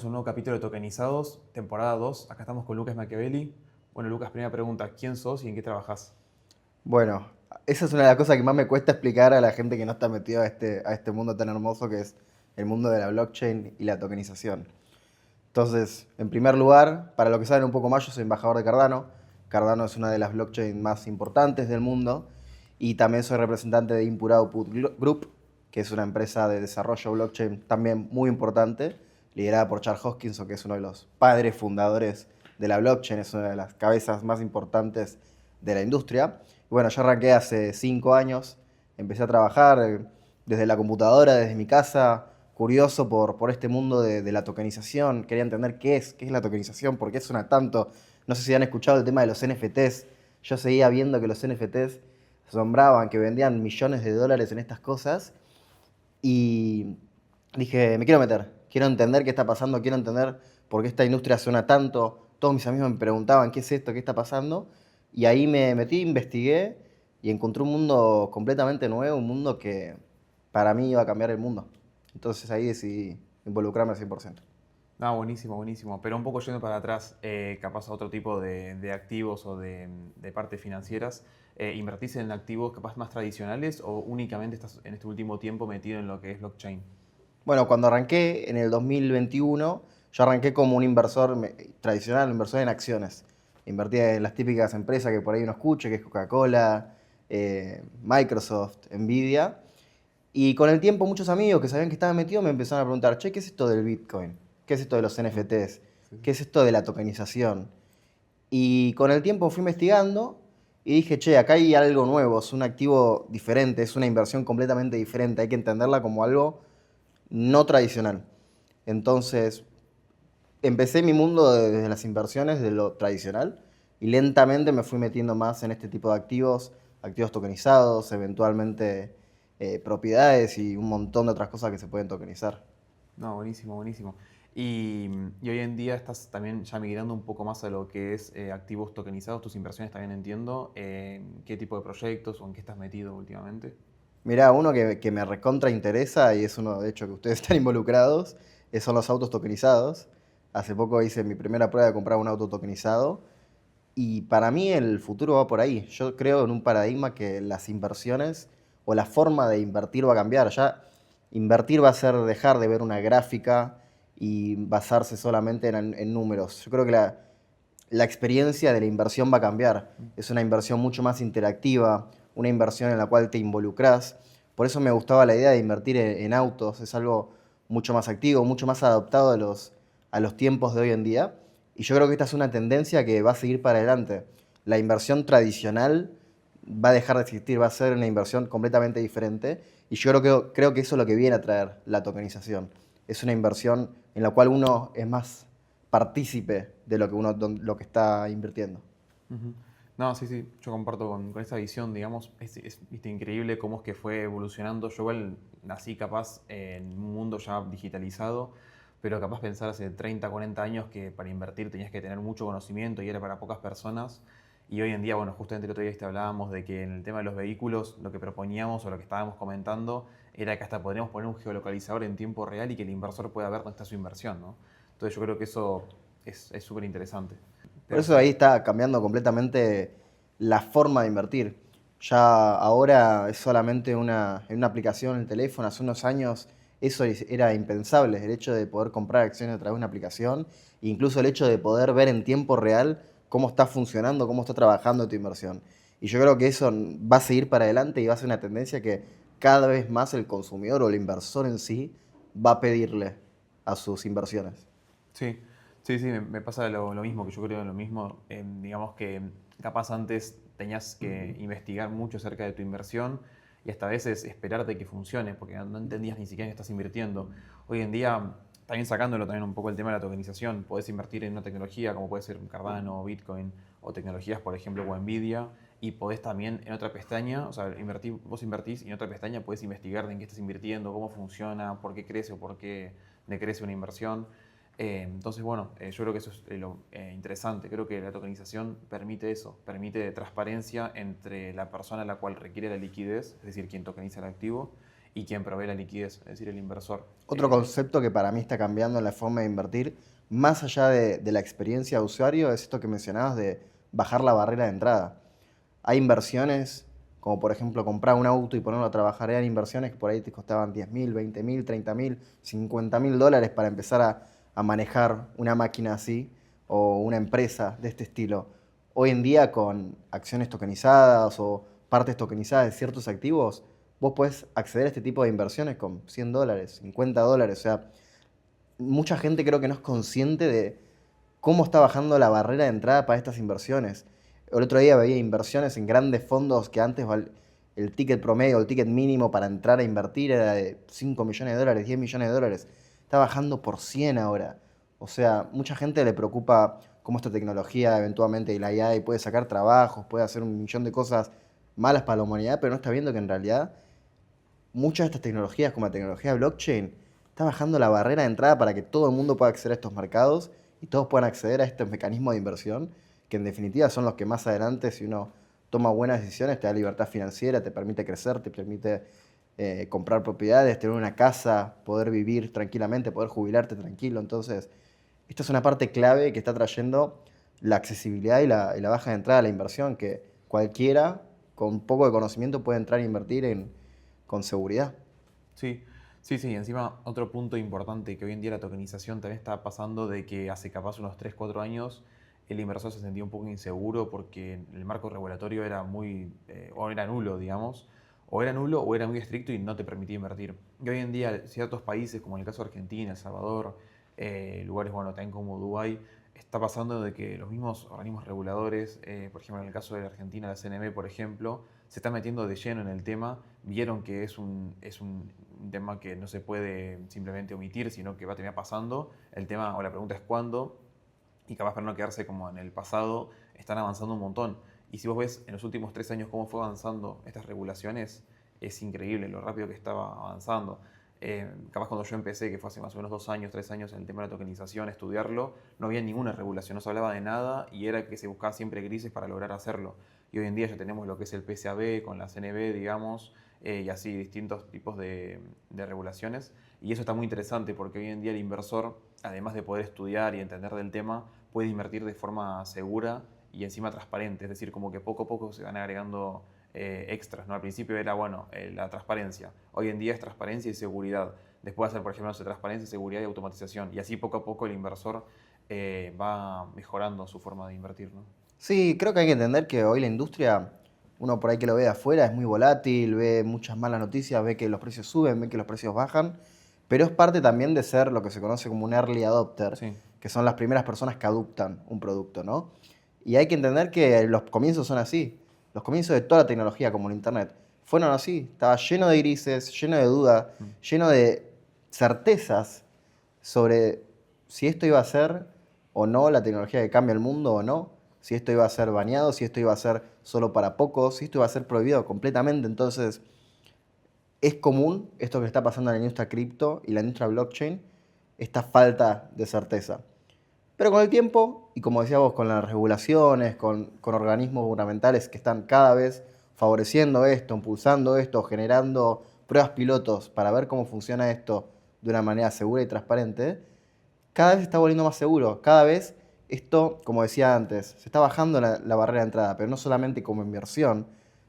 estamos en un nuevo capítulo de Tokenizados, temporada 2. Acá estamos con Lucas Machiavelli. Bueno, Lucas, primera pregunta. ¿Quién sos y en qué trabajás? Bueno, esa es una de las cosas que más me cuesta explicar a la gente que no está metido a este mundo tan hermoso que es el mundo de la blockchain y la tokenización. Entonces, en primer lugar, para los que saben un poco más, yo soy embajador de Cardano. Cardano es una de las blockchains más importantes del mundo y también soy representante de Input Output Group, que es una empresa de desarrollo blockchain también muy importante, liderada por Charles Hoskinson, que es uno de los padres fundadores de la blockchain, es una de las cabezas más importantes de la industria. Y bueno, yo arranqué hace 5 años, empecé a trabajar desde la computadora, desde mi casa, curioso por este mundo de la tokenización. Quería entender qué es la tokenización, por qué suena tanto. No sé si han escuchado el tema de los NFTs. Yo seguía viendo que los NFTs asombraban, que vendían millones de dólares en estas cosas. Y dije, me quiero meter, quiero entender qué está pasando, quiero entender por qué esta industria suena tanto. Todos mis amigos me preguntaban, ¿qué es esto? ¿Qué está pasando? Y ahí me metí, investigué y encontré un mundo completamente nuevo, un mundo que para mí iba a cambiar el mundo. Entonces ahí decidí involucrarme al 100%. Ah, buenísimo, buenísimo. Pero un poco yendo para atrás, capaz a otro tipo de activos o de partes financieras, ¿invertís en activos capaz más tradicionales o únicamente estás en este último tiempo metido en lo que es blockchain? Bueno, cuando arranqué en el 2021, yo arranqué como un inversor tradicional, un inversor en acciones. Invertí en las típicas empresas que por ahí uno escucha, que es Coca-Cola, Microsoft, Nvidia. Y con el tiempo muchos amigos que sabían que estaba metido me empezaron a preguntar, che, ¿qué es esto del Bitcoin? ¿Qué es esto de los Mm, NFTs? sí, ¿Qué sí. es esto de la tokenización? Y con el tiempo fui investigando y dije, che, acá hay algo nuevo, es un activo diferente, es una inversión completamente diferente, hay que entenderla como algo no tradicional. Entonces, empecé mi mundo desde las inversiones de lo tradicional y lentamente me fui metiendo más en este tipo de activos, activos tokenizados, eventualmente propiedades y un montón de otras cosas que se pueden tokenizar. No, buenísimo, buenísimo. Y hoy en día estás también ya migrando un poco más a lo que es activos tokenizados, tus inversiones también entiendo. ¿Qué tipo de proyectos o en qué estás metido últimamente? Mirá, uno que me recontra interesa y es uno de hecho que ustedes están involucrados, son los autos tokenizados. Hace poco hice mi primera prueba de comprar un auto tokenizado. Y para mí el futuro va por ahí. Yo creo en un paradigma que las inversiones o la forma de invertir va a cambiar. Ya invertir va a ser dejar de ver una gráfica y basarse solamente en números. Yo creo que la experiencia de la inversión va a cambiar. Es una inversión mucho más interactiva, una inversión en la cual te involucras. Por eso me gustaba la idea de invertir en autos. Es algo mucho más activo, mucho más adaptado a los tiempos de hoy en día. Y yo creo que esta es una tendencia que va a seguir para adelante. La inversión tradicional va a dejar de existir, va a ser una inversión completamente diferente. Y yo creo que eso es lo que viene a traer la tokenización. Es una inversión en la cual uno es más partícipe de lo que está invirtiendo. Ujú. No, sí, sí, yo comparto con esa visión, digamos, viste, increíble cómo es que fue evolucionando. Yo igual nací capaz en un mundo ya digitalizado, pero capaz pensar hace 30, 40 años que para invertir tenías que tener mucho conocimiento y era para pocas personas. Y hoy en día, bueno, justamente el otro día hablábamos de que en el tema de los vehículos lo que proponíamos o lo que estábamos comentando era que hasta podríamos poner un geolocalizador en tiempo real y que el inversor pueda ver dónde está su inversión, ¿no? Entonces yo creo que eso es súper interesante. Por Pero eso sí. ahí está cambiando completamente la forma de invertir. Ya ahora es solamente en una aplicación en el teléfono. Hace unos años eso era impensable, el hecho de poder comprar acciones a través de una aplicación, e incluso el hecho de poder ver en tiempo real cómo está funcionando, cómo está trabajando tu inversión. Y yo creo que eso va a seguir para adelante y va a ser una tendencia que cada vez más el consumidor o el inversor en sí va a pedirle a sus inversiones. Sí, sí, sí, me pasa lo mismo, que yo creo lo mismo. Digamos que capaz antes tenías que investigar mucho acerca de tu inversión y hasta a veces esperarte que funcione, porque no entendías ni siquiera que estás invirtiendo. Hoy en día, también sacándolo también un poco el tema de la tokenización, podés invertir en una tecnología como puede ser Cardano, Bitcoin o tecnologías, por ejemplo, como Nvidia, y podés también en otra pestaña, o sea, vos invertís y en otra pestaña podés investigar en qué estás invirtiendo, cómo funciona, por qué crece o por qué decrece una inversión. Entonces, bueno, yo creo que eso es lo interesante. Creo que la tokenización permite eso, permite transparencia entre la persona a la cual requiere la liquidez, es decir, quien tokeniza el activo, y quien provee la liquidez, es decir, el inversor. Otro concepto que para mí está cambiando en la forma de invertir, más allá de la experiencia de usuario, es esto que mencionabas de bajar la barrera de entrada. Hay inversiones, como por ejemplo comprar un auto y ponerlo a trabajar, eran inversiones que por ahí te costaban 10.000, 20.000, 30.000, 50.000 dólares para empezar a manejar una máquina así o una empresa de este estilo. Hoy en día con acciones tokenizadas o partes tokenizadas de ciertos activos, vos podés acceder a este tipo de inversiones con 100 dólares, 50 dólares. O sea, mucha gente creo que no es consciente de cómo está bajando la barrera de entrada para estas inversiones. El otro día veía inversiones en grandes fondos que antes el ticket promedio, el ticket mínimo para entrar a invertir era de 5 millones de dólares, 10 millones de dólares. Está bajando por 100 ahora. O sea, mucha gente le preocupa cómo esta tecnología eventualmente y la AI puede sacar trabajos, puede hacer un millón de cosas malas para la humanidad, pero no está viendo que en realidad muchas de estas tecnologías, como la tecnología blockchain, está bajando la barrera de entrada para que todo el mundo pueda acceder a estos mercados y todos puedan acceder a estos mecanismos de inversión, que en definitiva son los que más adelante, si uno toma buenas decisiones, te da libertad financiera, te permite crecer, te permite comprar propiedades, tener una casa, poder vivir tranquilamente, poder jubilarte tranquilo. Entonces, esta es una parte clave que está trayendo la accesibilidad y la baja de entrada a la inversión, que cualquiera con poco de conocimiento puede entrar a invertir con seguridad. Sí, sí, sí. Encima, otro punto importante que hoy en día la tokenización también está pasando de que hace capaz unos 3 4 años el inversor se sentía un poco inseguro porque el marco regulatorio era muy, o era nulo, digamos, o era nulo o era muy estricto y no te permitía invertir. Y hoy en día ciertos países, como en el caso de Argentina, El Salvador, lugares, bueno, también como Dubái, está pasando de que los mismos organismos reguladores, por ejemplo, en el caso de Argentina, la CNB, por ejemplo, se está metiendo de lleno en el tema, vieron que es un tema que no se puede simplemente omitir, sino que va a terminar pasando. El tema o la pregunta es cuándo, y capaz para no quedarse como en el pasado, están avanzando un montón. Y si vos ves en los últimos 3 años cómo fue avanzando estas regulaciones, es increíble lo rápido que estaba avanzando. Capaz cuando yo empecé, que fue hace más o menos 2 años, 3 años, en el tema de la tokenización, estudiarlo, no había ninguna regulación, no se hablaba de nada y era que se buscaba siempre grises para lograr hacerlo. Y hoy en día ya tenemos lo que es el PSAB con la CNB, digamos, y así distintos tipos de regulaciones. Y eso está muy interesante porque hoy en día el inversor, además de poder estudiar y entender del tema, puede invertir de forma segura y encima transparente. Es decir, como que poco a poco se van agregando extras, ¿no? Al principio era, bueno, la transparencia. Hoy en día es transparencia y seguridad. Después va a ser, por ejemplo, no sé, transparencia, seguridad y automatización. Y así poco a poco el inversor va mejorando su forma de invertir, ¿no? Sí, creo que hay que entender que hoy la industria, uno por ahí que lo ve de afuera, es muy volátil, ve muchas malas noticias, ve que los precios suben, ve que los precios bajan, pero es parte también de ser lo que se conoce como un early adopter, Sí, que son las primeras personas que adoptan un producto, ¿no? Y hay que entender que los comienzos son así. Los comienzos de toda la tecnología, como el Internet, fueron así. Estaba lleno de grises, lleno de dudas, lleno de certezas sobre si esto iba a ser o no la tecnología que cambia el mundo o no, si esto iba a ser baneado, si esto iba a ser solo para pocos, si esto iba a ser prohibido completamente. Entonces, es común esto que está pasando en la industria cripto y la industria blockchain, esta falta de certeza. Pero con el tiempo, y como decía vos, con las regulaciones, con organismos gubernamentales que están cada vez favoreciendo esto, impulsando esto, generando pruebas pilotos para ver cómo funciona esto de una manera segura y transparente, cada vez se está volviendo más seguro. Cada vez esto, como decía antes, se está bajando la barrera de entrada, pero no solamente como inversión,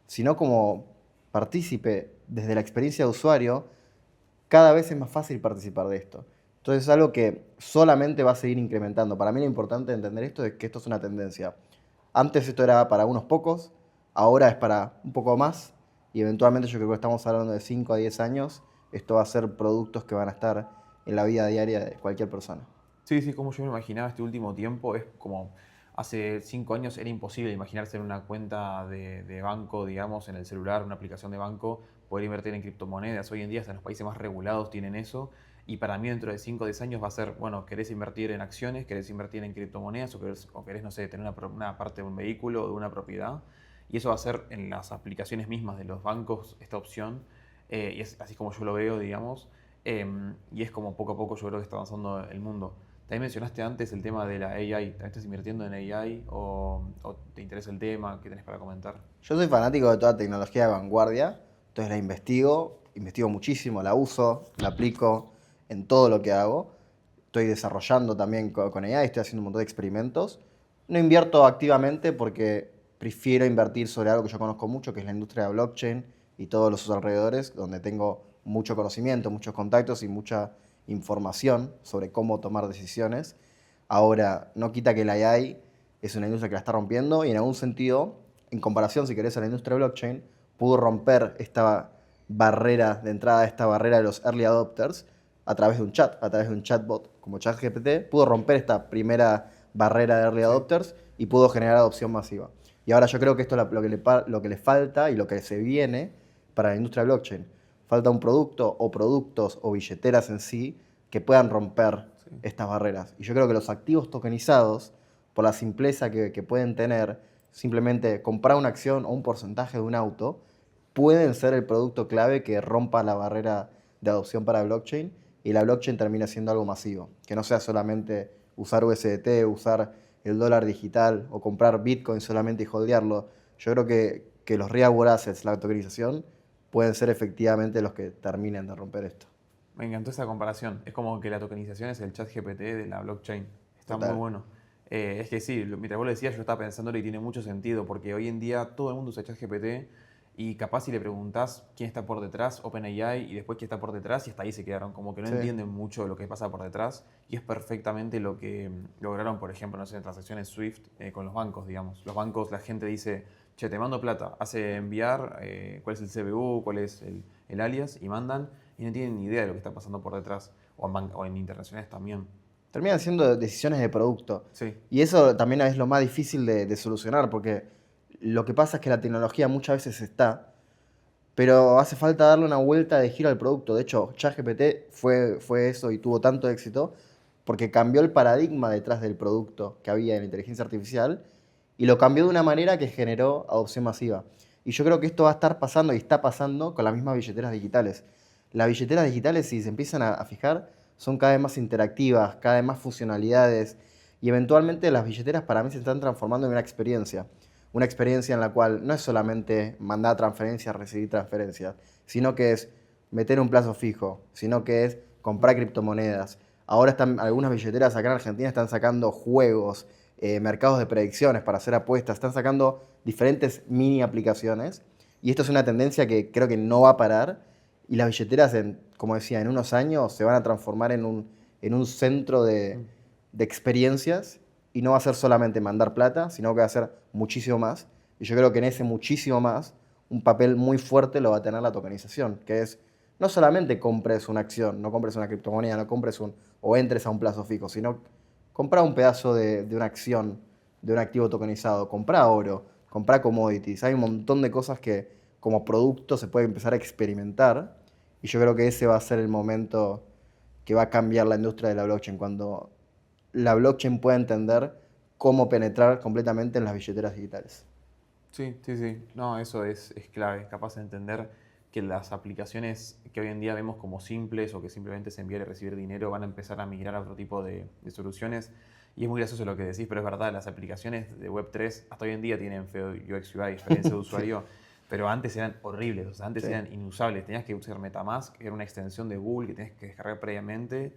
sino como partícipe desde la experiencia de usuario, cada vez es más fácil participar de esto. Entonces es algo que solamente va a seguir incrementando. Para mí lo importante de entender esto es que esto es una tendencia. Antes esto era para unos pocos, ahora es para un poco más y eventualmente yo creo que estamos hablando de 5 a 10 años, esto va a ser productos que van a estar en la vida diaria de cualquier persona. sí, sí, como yo me imaginaba este último tiempo, es como hace 5 años era imposible imaginarse en una cuenta de banco, digamos, en el celular, una aplicación de banco, poder invertir en criptomonedas. Hoy en día hasta en los países más regulados tienen eso. Y para mí dentro de 5 o 10 años va a ser, bueno, querés invertir en acciones, querés invertir en criptomonedas o querés, no sé, tener una parte de un vehículo o de una propiedad. Y eso va a ser en las aplicaciones mismas de los bancos esta opción. Y es así como yo lo veo, digamos. Y es como poco a poco yo creo que está avanzando el mundo. También mencionaste antes el tema de la AI. ¿También estás invirtiendo en AI o te interesa el tema? ¿Qué tenés para comentar? Yo soy fanático de toda tecnología de vanguardia, entonces la investigo investigo muchísimo, la uso, la aplico en todo lo que hago. Estoy desarrollando también con AI, estoy haciendo un montón de experimentos. No invierto activamente porque prefiero invertir sobre algo que yo conozco mucho, que es la industria de blockchain y todos los sus alrededores, donde tengo mucho conocimiento, muchos contactos y mucha información sobre cómo tomar decisiones. Ahora, no quita que la AI es una industria que la está rompiendo y en algún sentido, en comparación, si querés, a la industria de blockchain, pudo romper esta barrera de entrada, esta barrera de los early adopters a través de un chat, a través de un chatbot como ChatGPT, pudo romper esta primera barrera de early Sí. adopters y pudo generar adopción masiva. Y ahora yo creo que esto es lo que le falta y lo que se viene para la industria de blockchain. Falta un producto o productos o billeteras en sí que puedan romper Sí. estas barreras. Y yo creo que los activos tokenizados, por la simpleza que pueden tener, simplemente comprar una acción o un porcentaje de un auto, pueden ser el producto clave que rompa la barrera de adopción para blockchain y la blockchain termina siendo algo masivo. Que no sea solamente usar USDT, usar el dólar digital o comprar Bitcoin solamente y holdearlo. Yo creo que los real world assets, la tokenización, pueden ser efectivamente los que terminen de romper esto. Me encantó esa comparación. Es como que la tokenización es el chat GPT de la blockchain. Está muy Total. bueno. Es que sí, mientras vos lo decías, yo estaba pensando y tiene mucho sentido, porque hoy en día todo el mundo usa chat GPT y capaz si le preguntás quién está por detrás, OpenAI, y después quién está por detrás, y hasta ahí se quedaron. Como que no Sí. entienden mucho lo que pasa por detrás, y es perfectamente lo que lograron, por ejemplo, no sé, en transacciones SWIFT con los bancos, digamos. Los bancos, la gente dice, che, te mando plata, hace enviar, cuál es el CBU, cuál es el alias, y mandan, y no tienen ni idea de lo que está pasando por detrás, o en internacionales también. Terminan siendo decisiones de producto. Sí, Y eso también es lo más difícil de solucionar, porque lo que pasa es que la tecnología muchas veces está, pero hace falta darle una vuelta de giro al producto. De hecho, ChatGPT fue eso y tuvo tanto éxito porque cambió el paradigma detrás del producto que había en la inteligencia artificial y lo cambió de una manera que generó adopción masiva. Y yo creo que esto va a estar pasando y está pasando con las mismas billeteras digitales. Las billeteras digitales, si se empiezan a fijar, son cada vez más interactivas, cada vez más funcionalidades y eventualmente las billeteras para mí se están transformando en una experiencia. Una experiencia en la cual no es solamente mandar transferencias, recibir transferencias, sino que es meter un plazo fijo, sino que es comprar criptomonedas. Ahora están algunas billeteras acá en Argentina están sacando juegos, mercados de predicciones para hacer apuestas, están sacando diferentes mini aplicaciones y esto es una tendencia que creo que no va a parar y las billeteras, como decía, en unos años se van a transformar en un centro mm, de experiencias y no va a ser solamente mandar plata, sino que va a ser muchísimo más. Y yo creo que en ese muchísimo más, un papel muy fuerte lo va a tener la tokenización, que es no solamente compres una acción, no compres una criptomoneda, no compres o entres a un plazo fijo, sino compra un pedazo de una acción, de un activo tokenizado, compra oro, compra commodities. Hay un montón de cosas que como producto se puede empezar a experimentar y yo creo que ese va a ser el momento que va a cambiar la industria de la blockchain, cuando la blockchain pueda entender cómo penetrar completamente en las billeteras digitales. sí, sí, sí. No, eso es clave. Es capaz de entender que las aplicaciones que hoy en día vemos como simples o que simplemente es enviar y recibir dinero van a empezar a migrar a otro tipo de soluciones. Y es muy gracioso lo que decís, pero es verdad, las aplicaciones de Web3 hasta hoy en día tienen feo UX UI, experiencia de Sí, usuario, pero antes eran horribles, o sea, antes sí. eran inusables. Tenías que usar MetaMask, que era una extensión de Google que tenías que descargar previamente.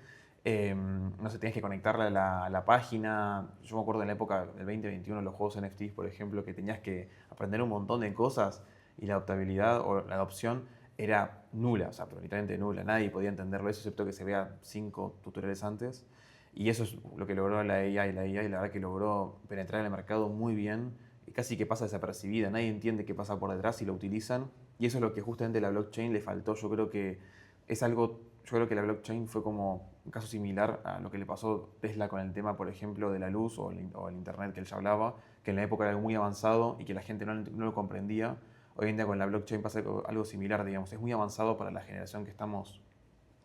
No sé, tenías que conectarla a la página. Yo me acuerdo en la época del 2021, los juegos NFTs, por ejemplo, que tenías que aprender un montón de cosas y la adoptabilidad o la adopción era nula, o sea, pero literalmente nula. Nadie podía entenderlo eso, excepto que se vea 5 tutoriales antes. Y eso es lo que logró la AI. La AI, la verdad, que logró penetrar en el mercado muy bien y casi que pasa desapercibida. Nadie entiende qué pasa por detrás y lo utilizan. Y eso es lo que justamente a la blockchain le faltó. Yo creo que es algo. Yo creo que la blockchain fue como un caso similar a lo que le pasó a Tesla con el tema, por ejemplo, de la luz o el internet que él ya hablaba, que en la época era algo muy avanzado y que la gente no lo comprendía. Hoy en día con la blockchain pasa algo similar, digamos. Es muy avanzado para la generación que estamos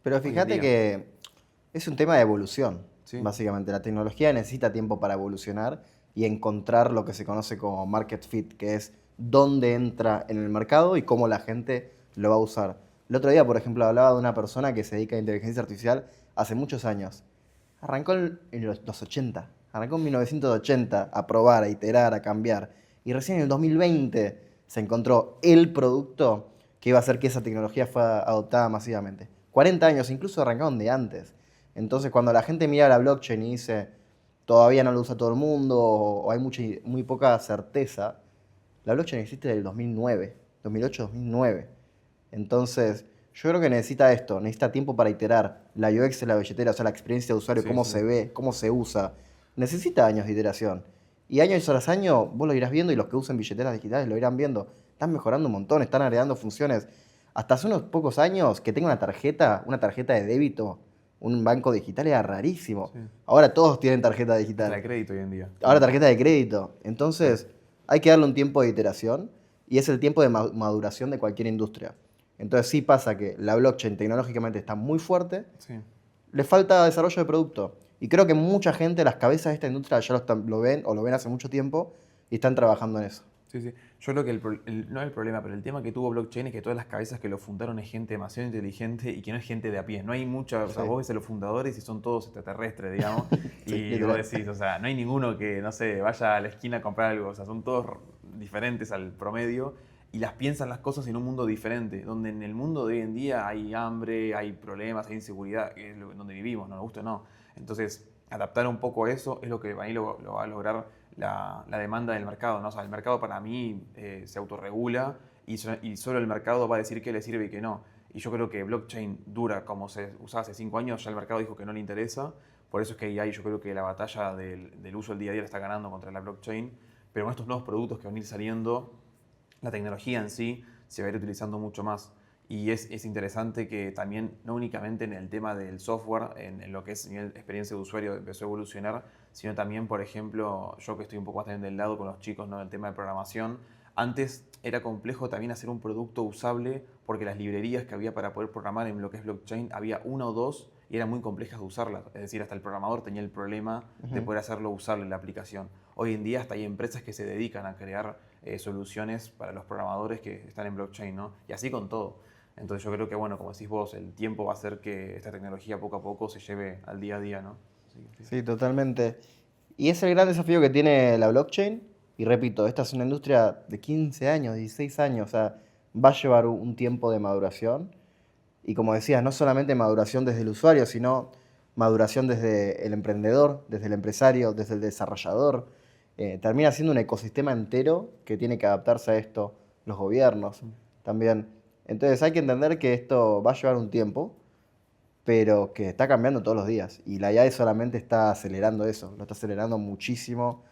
Pero hoy en fíjate día. que es un tema de evolución, Sí, básicamente. La tecnología necesita tiempo para evolucionar y encontrar lo que se conoce como market fit, que es dónde entra en el mercado y cómo la gente lo va a usar. El otro día, por ejemplo, hablaba de una persona que se dedica a inteligencia artificial hace muchos años. Arrancó en los 80, arrancó en 1980 a probar, a iterar, a cambiar. Y recién en el 2020 se encontró el producto que iba a hacer que esa tecnología fuera adoptada masivamente. 40 años, incluso arrancaron de antes. Entonces, cuando la gente mira la blockchain y dice, todavía no lo usa todo el mundo o hay muy poca certeza, la blockchain existe desde el 2009, 2008-2009. Entonces, yo creo que necesita esto, necesita tiempo para iterar. La UX de la billetera, o sea, la experiencia de usuario, Sí, cómo sí. se ve, cómo se usa, necesita años de iteración. Y años tras año vos lo irás viendo y los que usen billeteras digitales lo irán viendo. Están mejorando un montón, están agregando funciones. Hasta hace unos pocos años que tenga una tarjeta de débito, un banco digital era rarísimo. Sí. Ahora todos tienen tarjeta Hasta de digital. crédito hoy en día. Ahora tarjeta de crédito. Sí, Entonces, hay que darle un tiempo de iteración y es el tiempo de maduración de cualquier industria. Entonces, sí pasa que la blockchain tecnológicamente está muy fuerte, sí. le falta desarrollo de producto. Y creo que mucha gente, las cabezas de esta industria ya lo ven o lo ven hace mucho tiempo y están trabajando en eso. Sí, sí. Yo creo que no el problema, pero el tema que tuvo blockchain es que todas las cabezas que lo fundaron es gente demasiado inteligente y que no es gente de a pie. No hay mucha, o sea, Sí. vos ves a los fundadores y son todos extraterrestres, digamos, Sí, y literal. vos decís, o sea, no hay ninguno que, no sé, vaya a la esquina a comprar algo, o sea, son todos diferentes al promedio y las piensan las cosas en un mundo diferente, donde en el mundo de hoy en día hay hambre, hay problemas, hay inseguridad, que es donde vivimos, no nos gusta o no. Entonces, adaptar un poco eso es lo que para mí lo va a lograr la demanda del mercado, ¿no? O sea, el mercado para mí se autorregula y solo el mercado va a decir qué le sirve y qué no. Y yo creo que blockchain dura como se usaba hace 5 años, ya el mercado dijo que no le interesa. Por eso es que ahí yo creo que la batalla del uso del día a día la está ganando contra la blockchain. Pero con estos nuevos productos que van a ir saliendo, la tecnología en sí se va a ir utilizando mucho más. Y es interesante que también, no únicamente en el tema del software, en lo que es nivel experiencia de usuario empezó a evolucionar, sino también, por ejemplo, yo que estoy un poco más también del lado con los chicos, ¿no? El tema de programación. Antes era complejo también hacer un producto usable porque las librerías que había para poder programar en lo que es blockchain había una o dos y eran muy complejas de usarlas. Es decir, hasta el programador tenía el problema de poder hacerlo usable en la aplicación. Hoy en día hasta hay empresas que se dedican a crear soluciones para los programadores que están en blockchain, ¿no? Y así con todo. Entonces yo creo que, bueno, como decís vos, el tiempo va a hacer que esta tecnología poco a poco se lleve al día a día, ¿no? Sí. Sí, totalmente. Y es el gran desafío que tiene la blockchain. Y repito, esta es una industria de 15 años, 16 años, o sea, va a llevar un tiempo de maduración. Y como decías, no solamente maduración desde el usuario, sino maduración desde el emprendedor, desde el empresario, desde el desarrollador. Termina siendo un ecosistema entero que tiene que adaptarse a esto, los gobiernos también. Entonces hay que entender que esto va a llevar un tiempo, pero que está cambiando todos los días. Y la IAE solamente está acelerando eso, lo está acelerando muchísimo.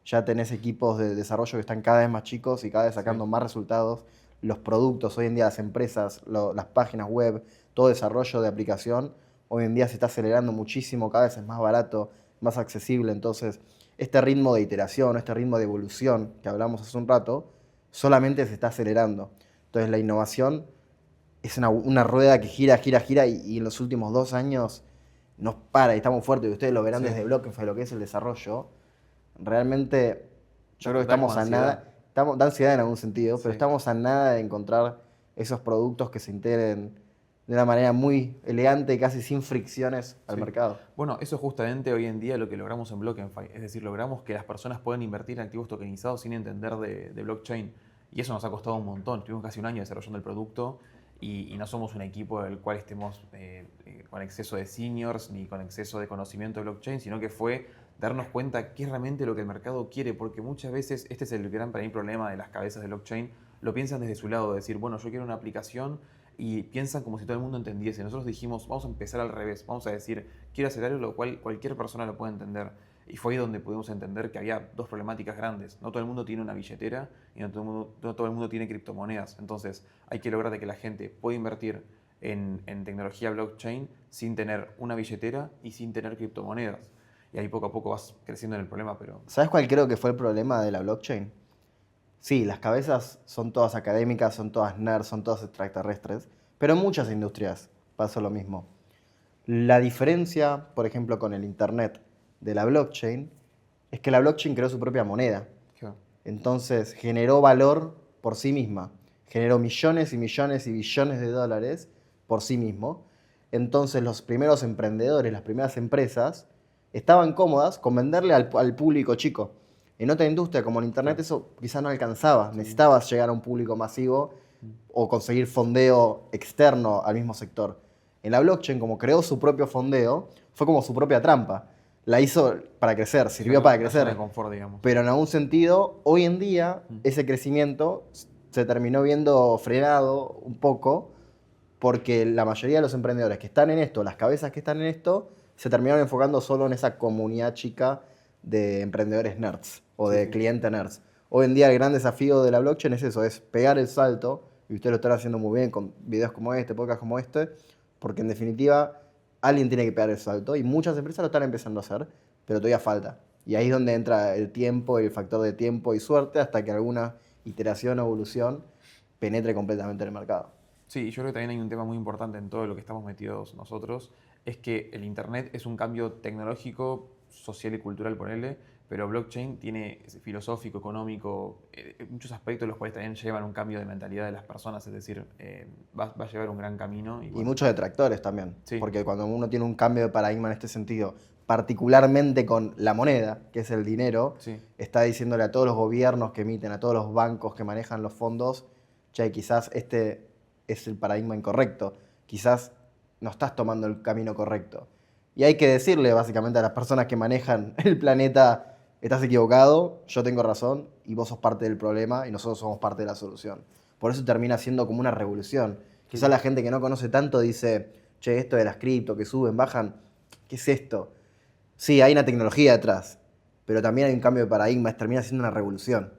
Ya tenés equipos de desarrollo que están cada vez más chicos y cada vez sacando Sí. más resultados. Los productos, hoy en día las empresas, las páginas web, todo desarrollo de aplicación, hoy en día se está acelerando muchísimo, cada vez es más barato, más accesible. Entonces, este ritmo de iteración, este ritmo de evolución que hablamos hace un rato, solamente se está acelerando. Entonces, la innovación es una rueda que gira, gira, gira y en los últimos 2 años nos para y estamos fuertes. Y ustedes lo verán Sí. desde Blockify, lo que es el desarrollo. Realmente, yo creo que Da como estamos a ansiedad. nada, da ansiedad en algún sentido, pero Sí. estamos a nada de encontrar esos productos que se integren de una manera muy elegante y casi sin fricciones al Sí. mercado. Bueno, eso es justamente hoy en día lo que logramos en BlockFi. Es decir, logramos que las personas puedan invertir en activos tokenizados sin entender de blockchain. Y eso nos ha costado un montón. Estuvimos casi un año desarrollando el producto y no somos un equipo del cual estemos con exceso de seniors ni con exceso de conocimiento de blockchain, sino que fue darnos cuenta qué es realmente lo que el mercado quiere, porque muchas veces este es el gran para mí problema de las cabezas de blockchain, lo piensan desde su lado, de decir, bueno, yo quiero una aplicación y piensan como si todo el mundo entendiese. Nosotros dijimos, vamos a empezar al revés, vamos a decir, quiero hacer algo lo cual cualquier persona lo puede entender. Y fue ahí donde pudimos entender que había dos problemáticas grandes. No todo el mundo tiene una billetera y no todo el mundo tiene criptomonedas. Entonces hay que lograr de que la gente pueda invertir en tecnología blockchain sin tener una billetera y sin tener criptomonedas. Y ahí poco a poco vas creciendo en el problema, pero... ¿Sabes cuál creo que fue el problema de la blockchain? Sí, las cabezas son todas académicas, son todas nerds, son todas extraterrestres, pero en muchas industrias pasa lo mismo. La diferencia, por ejemplo, con el Internet de la blockchain, es que la blockchain creó su propia moneda. Claro. Entonces generó valor por sí misma. Generó millones y millones y billones de dólares por sí mismo. Entonces los primeros emprendedores, las primeras empresas, estaban cómodas con venderle al público chico. En otra industria como el Internet Claro. eso quizás no alcanzaba. Necesitabas llegar a un público masivo o conseguir fondeo externo al mismo sector. En la blockchain, como creó su propio fondeo, fue como su propia trampa. La hizo para crecer, sirvió para Una zona de crecer. confort, digamos. Pero en algún sentido, hoy en día, ese crecimiento se terminó viendo frenado un poco porque la mayoría de los emprendedores que están en esto, las cabezas que están en esto, se terminaron enfocando solo en esa comunidad chica de emprendedores nerds o Sí, de sí. clientes nerds. Hoy en día el gran desafío de la blockchain es eso, es pegar el salto, y ustedes lo están haciendo muy bien con videos como este, podcasts como este, porque en definitiva alguien tiene que pegar el salto y muchas empresas lo están empezando a hacer, pero todavía falta. Y ahí es donde entra el tiempo, el factor de tiempo y suerte hasta que alguna iteración o evolución penetre completamente en el mercado. Sí, yo creo que también hay un tema muy importante en todo lo que estamos metidos nosotros, es que el Internet es un cambio tecnológico, social y cultural, ponele, pero blockchain tiene filosófico, económico, muchos aspectos los cuales también llevan un cambio de mentalidad de las personas, es decir, va a llevar un gran camino y Y bueno, muchos detractores también, sí, porque cuando uno tiene un cambio de paradigma en este sentido, particularmente con la moneda, que es el dinero, sí, está diciéndole a todos los gobiernos que emiten, a todos los bancos que manejan los fondos, che, quizás este es el paradigma incorrecto, quizás no estás tomando el camino correcto. Y hay que decirle básicamente a las personas que manejan el planeta, estás equivocado, yo tengo razón y vos sos parte del problema y nosotros somos parte de la solución. Por eso termina siendo como una revolución. sí, Quizás sí. la gente que no conoce tanto dice, che, esto de las cripto, que suben, bajan, ¿qué es esto? Sí, hay una tecnología detrás, pero también hay un cambio de paradigma, termina siendo una revolución.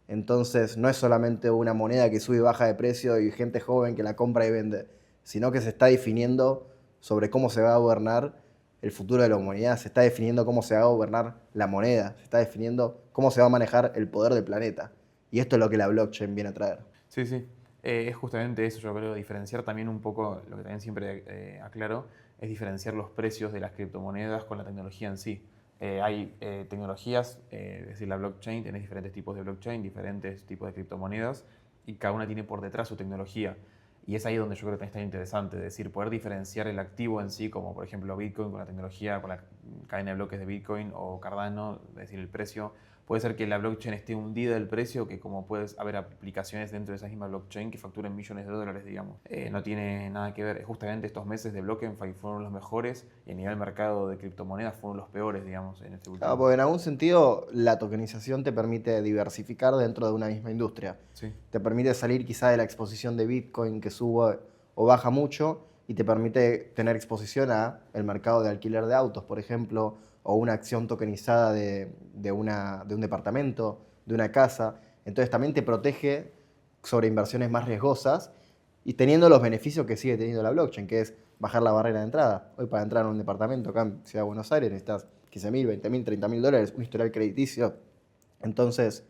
Entonces, no es solamente una moneda que sube y baja de precio y gente joven que la compra y vende, sino que se está definiendo sobre cómo se va a gobernar el futuro de la humanidad, se está definiendo cómo se va a gobernar la moneda, se está definiendo cómo se va a manejar el poder del planeta. Y esto es lo que la blockchain viene a traer. Sí, sí. Es justamente eso, yo creo, diferenciar también un poco, lo que también siempre aclaro, es diferenciar los precios de las criptomonedas con la tecnología en sí. Hay tecnologías, es decir, la blockchain, tenés diferentes tipos de blockchain, diferentes tipos de criptomonedas, y cada una tiene por detrás su tecnología. Y es ahí donde yo creo que también está interesante, es decir, poder diferenciar el activo en sí, como por ejemplo Bitcoin con la tecnología, con la cadena de bloques de Bitcoin o Cardano, es decir, el precio. Puede ser que la blockchain esté hundida del precio, que como puedes haber aplicaciones dentro de esa misma blockchain que facturen millones de dólares, digamos. No tiene nada que ver. Justamente estos meses de BlockFi fueron los mejores y a nivel mercado de criptomonedas fueron los peores, digamos, en este Claro, último. porque en algún sentido la tokenización te permite diversificar dentro de una misma industria. Sí, Te permite salir quizá de la exposición de Bitcoin que sube o baja mucho y te permite tener exposición a el mercado de alquiler de autos, por ejemplo, o una acción tokenizada de un departamento, de una casa. Entonces también te protege sobre inversiones más riesgosas y teniendo los beneficios que sigue teniendo la blockchain, que es bajar la barrera de entrada. Hoy para entrar a un departamento acá en Ciudad de Buenos Aires necesitas 15.000, 20.000, 30.000 dólares, un historial crediticio. Entonces,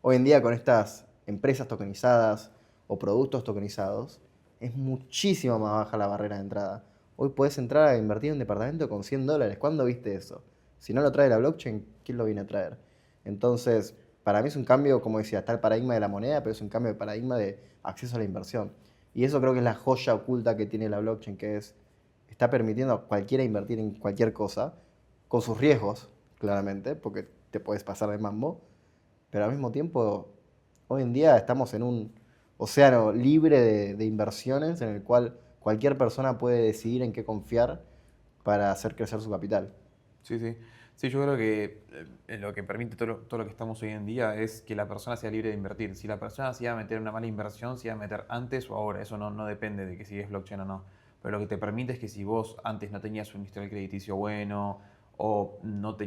hoy en día con estas empresas tokenizadas o productos tokenizados, es muchísimo más baja la barrera de entrada. Hoy puedes entrar a invertir en un departamento con 100 dólares. ¿Cuándo viste eso? Si no lo trae la blockchain, ¿quién lo viene a traer? Entonces, para mí es un cambio, como decía, está el paradigma de la moneda, pero es un cambio de paradigma de acceso a la inversión. Y eso creo que es la joya oculta que tiene la blockchain, que es, está permitiendo a cualquiera invertir en cualquier cosa, con sus riesgos, claramente, porque te puedes pasar de mambo, pero al mismo tiempo, hoy en día estamos en un océano libre de inversiones en el cual cualquier persona puede decidir en qué confiar para hacer crecer su capital. sí, sí. Sí, yo creo que lo que permite todo lo que estamos hoy en día es que la persona sea libre de invertir. Si la persona se iba a meter en una mala inversión, se iba a meter antes o ahora. Eso no depende de que si es blockchain o no. Pero lo que te permite es que si vos antes no tenías un historial crediticio bueno o no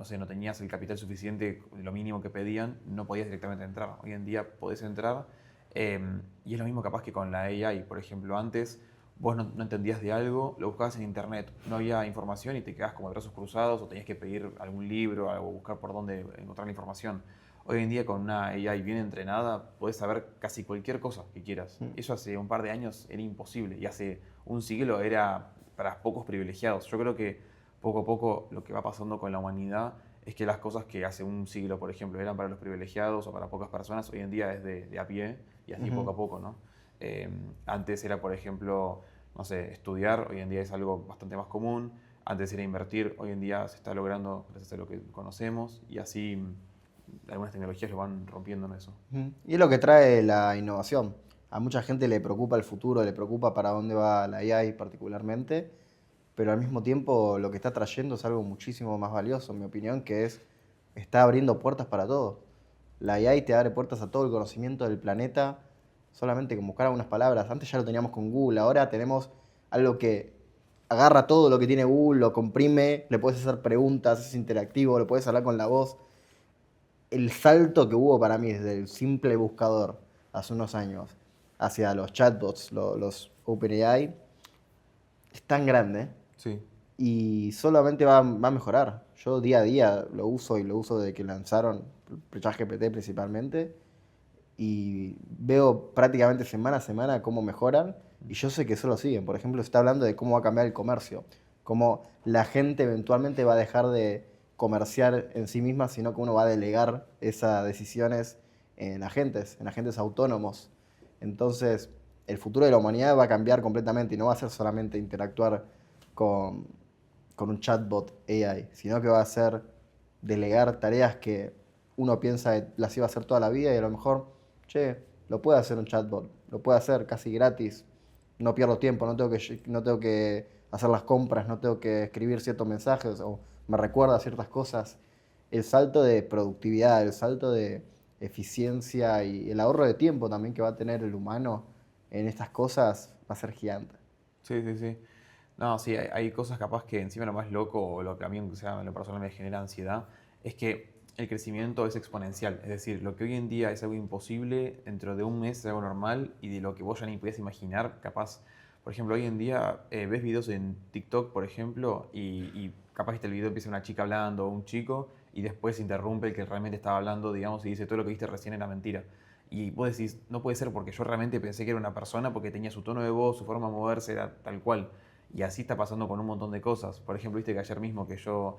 sé, no tenías el capital suficiente, lo mínimo que pedían, no podías directamente entrar. Hoy en día podés entrar y es lo mismo capaz que con la AI. Por ejemplo, antes vos no entendías de algo, lo buscabas en internet, no había información y te quedabas como de brazos cruzados o tenías que pedir algún libro o buscar por dónde encontrar la información. Hoy en día con una AI bien entrenada podés saber casi cualquier cosa que quieras. Eso hace un par de años era imposible y hace un siglo era para pocos privilegiados. Yo creo que poco a poco lo que va pasando con la humanidad es que las cosas que hace un siglo, por ejemplo, eran para los privilegiados o para pocas personas, hoy en día es de a pie y así poco Ujú. a poco, ¿no? Antes era, por ejemplo, no sé, estudiar, hoy en día es algo bastante más común. Antes era invertir, hoy en día se está logrando gracias a lo que conocemos y así algunas tecnologías lo van rompiendo en eso. Ujú. Y es lo que trae la innovación. a mucha gente le preocupa el futuro, le preocupa para dónde va la AI particularmente, pero al mismo tiempo lo que está trayendo es algo muchísimo más valioso, en mi opinión, que está abriendo puertas para todo. La AI te abre puertas a todo el conocimiento del planeta solamente con buscar algunas palabras. Antes ya lo teníamos con Google, ahora tenemos algo que agarra todo lo que tiene Google, lo comprime, le puedes hacer preguntas, es interactivo, le puedes hablar con la voz. El salto que hubo para mí desde el simple buscador hace unos años hacia los chatbots, los OpenAI, es tan grande Sí. y solamente va a mejorar. Yo día a día lo uso y lo uso desde que lanzaron ChatGPT principalmente y veo prácticamente semana a semana cómo mejoran y yo sé que solo siguen. Por ejemplo, se está hablando de cómo va a cambiar el comercio, cómo la gente eventualmente va a dejar de comerciar en sí misma, sino que uno va a delegar esas decisiones en agentes autónomos. Entonces, el futuro de la humanidad va a cambiar completamente y no va a ser solamente interactuar con, con un chatbot AI, sino que va a ser delegar tareas que uno piensa que las iba a hacer toda la vida y a lo mejor, che, lo puede hacer un chatbot, lo puede hacer casi gratis, no pierdo tiempo, no tengo que hacer las compras, no tengo que escribir ciertos mensajes o me recuerda ciertas cosas. El salto de productividad, el salto de eficiencia y el ahorro de tiempo también que va a tener el humano en estas cosas va a ser gigante. Sí, sí, sí. No, sí, hay cosas capaz que encima lo más loco o lo que a mí, aunque sea en lo personal, me genera ansiedad, es que el crecimiento es exponencial. Es decir, lo que hoy en día es algo imposible, dentro de un mes es algo normal y de lo que vos ya ni podías imaginar, capaz. Por ejemplo, hoy en día ves videos en TikTok, por ejemplo, y capaz que el video empieza una chica hablando o un chico y después se interrumpe el que realmente estaba hablando, digamos, y dice todo lo que viste recién era mentira. Y vos decís, no puede ser porque yo realmente pensé que era una persona porque tenía su tono de voz, su forma de moverse, era tal cual. Y así está pasando con un montón de cosas. Por ejemplo, viste que ayer mismo que yo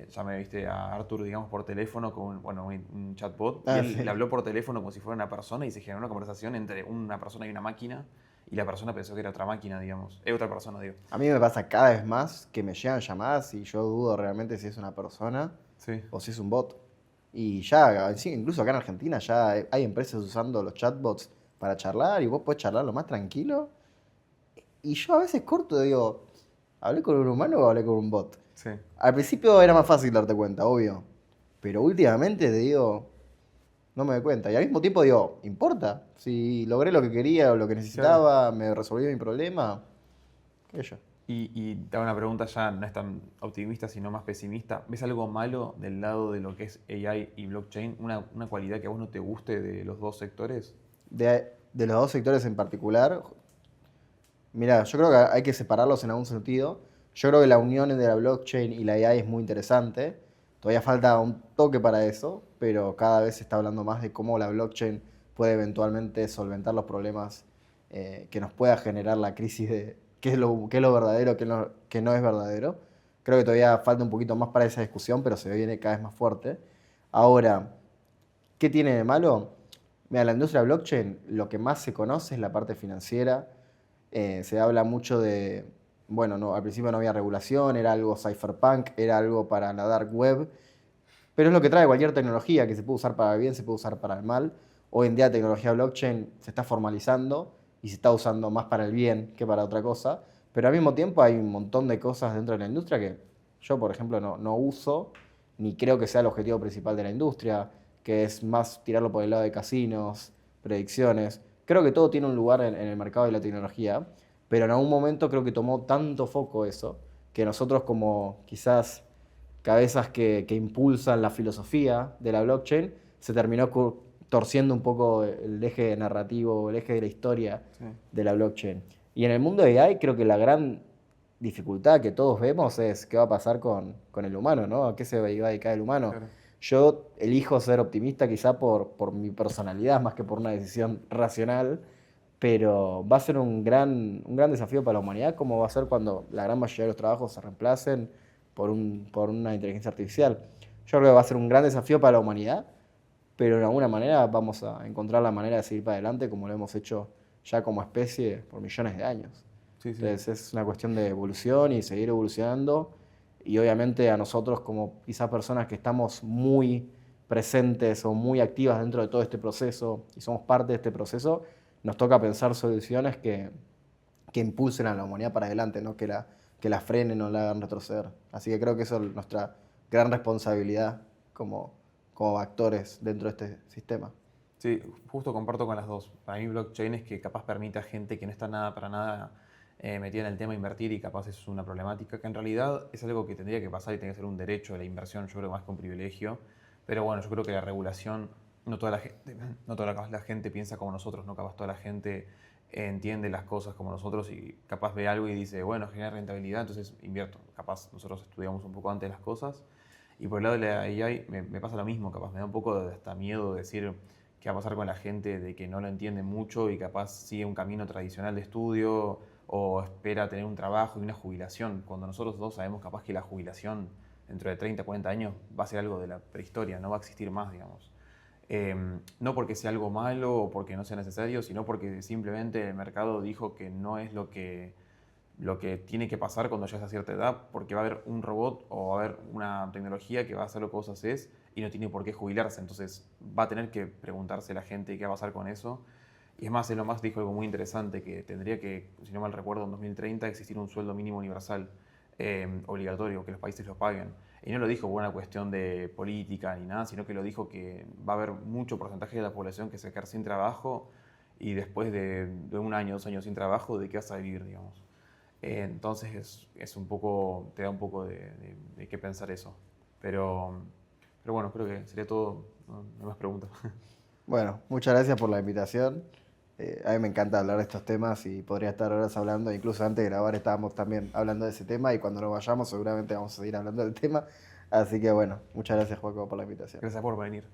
llamé, viste, a Arthur, digamos, por teléfono con, bueno, un chatbot, y Ah, él le sí. habló por teléfono como si fuera una persona y se generó una conversación entre una persona y una máquina, y la persona pensó que era otra máquina, digamos. Es otra persona, digo. A mí me pasa cada vez más que me llegan llamadas y yo dudo realmente si es una persona Sí, o si es un bot. Y ya, sí, incluso acá en Argentina ya hay empresas usando los chatbots para charlar y vos podés charlar lo más tranquilo. Y yo a veces corto y digo, ¿hablé con un humano o hablé con un bot? sí. Al principio era más fácil darte cuenta, obvio. Pero últimamente te digo, no me doy cuenta. Y al mismo tiempo digo, ¿importa? Si logré lo que quería o lo que Claro. necesitaba, me resolvió mi problema, qué sé yo. Y te hago una pregunta ya no es tan optimista, sino más pesimista. ¿Ves algo malo del lado de lo que es AI y blockchain? ¿Una cualidad que a vos no te guste de los dos sectores? De los dos sectores en particular, mira, yo creo que hay que separarlos en algún sentido. Yo creo que la unión de la blockchain y la AI es muy interesante. Todavía falta un toque para eso, pero cada vez se está hablando más de cómo la blockchain puede eventualmente solventar los problemas que nos pueda generar la crisis de qué es lo verdadero, qué no es verdadero. Creo que todavía falta un poquito más para esa discusión, pero se viene cada vez más fuerte. Ahora, ¿qué tiene de malo? Mira, la industria blockchain, lo que más se conoce es la parte financiera. Se habla mucho de, bueno, no, al principio no había regulación, era algo cypherpunk, era algo para la dark web, pero es lo que trae cualquier tecnología que se puede usar para el bien, se puede usar para el mal. Hoy en día la tecnología blockchain se está formalizando y se está usando más para el bien que para otra cosa, pero al mismo tiempo hay un montón de cosas dentro de la industria que yo, por ejemplo, no uso, ni creo que sea el objetivo principal de la industria, que es más tirarlo por el lado de casinos, predicciones. Creo que todo tiene un lugar en el mercado de la tecnología, pero en algún momento creo que tomó tanto foco eso, que nosotros como quizás cabezas que impulsan la filosofía de la blockchain, se terminó torciendo un poco el eje narrativo, el eje de la historia Sí, de la blockchain. Y en el mundo de AI creo que la gran dificultad que todos vemos es qué va a pasar con el humano, ¿no? ¿A qué se va a dedicar el humano? claro. Yo elijo ser optimista quizá por mi personalidad más que por una decisión racional, pero va a ser un gran desafío para la humanidad, como va a ser cuando la gran mayoría de los trabajos se reemplacen por una inteligencia artificial. Yo creo que va a ser un gran desafío para la humanidad, pero de alguna manera vamos a encontrar la manera de seguir para adelante como lo hemos hecho ya como especie por millones de años. Sí, sí. Entonces es una cuestión de evolución y seguir evolucionando y obviamente a nosotros como quizás personas que estamos muy presentes o muy activas dentro de todo este proceso y somos parte de este proceso, nos toca pensar soluciones que impulsen a la humanidad para adelante, ¿no? Que la frenen o la hagan retroceder. Así que creo que eso es nuestra gran responsabilidad como actores dentro de este sistema. Sí, justo comparto con las dos. Para mí blockchain es que capaz permite a gente que no está nada para nada metida en el tema de invertir y capaz eso es una problemática, que en realidad es algo que tendría que pasar y tiene que ser un derecho de la inversión, yo creo más que un privilegio. Pero bueno, yo creo que la regulación, no toda la gente, no toda la gente piensa como nosotros, no capaz toda la gente entiende las cosas como nosotros y capaz ve algo y dice, bueno, genera rentabilidad, entonces invierto. Capaz nosotros estudiamos un poco antes las cosas. Y por el lado de la AI me pasa lo mismo, capaz me da un poco de hasta miedo de decir qué va a pasar con la gente de que no lo entiende mucho y capaz sigue un camino tradicional de estudio o espera tener un trabajo y una jubilación, cuando nosotros dos sabemos capaz que la jubilación dentro de 30, 40 años va a ser algo de la prehistoria, no va a existir más, digamos. No porque sea algo malo o porque no sea necesario, sino porque simplemente el mercado dijo que no es lo que tiene que pasar cuando llegas a cierta edad, porque va a haber un robot o va a haber una tecnología que va a hacer lo que vos haces y no tiene por qué jubilarse. Entonces va a tener que preguntarse la gente qué va a pasar con eso. Y es más, Elon Musk dijo algo muy interesante, que tendría que, si no mal recuerdo, en 2030 existir un sueldo mínimo universal obligatorio, que los países lo paguen. Y no lo dijo por una cuestión de política ni nada, sino que lo dijo que va a haber mucho porcentaje de la población que se va a quedar sin trabajo y después de un año, 2 años sin trabajo, ¿de qué vas a vivir, digamos? Entonces es un poco, te da un poco de qué pensar eso. Pero, pero bueno, creo que sería todo. No hay más preguntas. Bueno, muchas gracias por la invitación. A mí me encanta hablar de estos temas y podría estar horas hablando. Incluso antes de grabar estábamos también hablando de ese tema y cuando nos vayamos seguramente vamos a seguir hablando del tema. Así que bueno, muchas gracias, Joaco, por la invitación. Gracias por venir.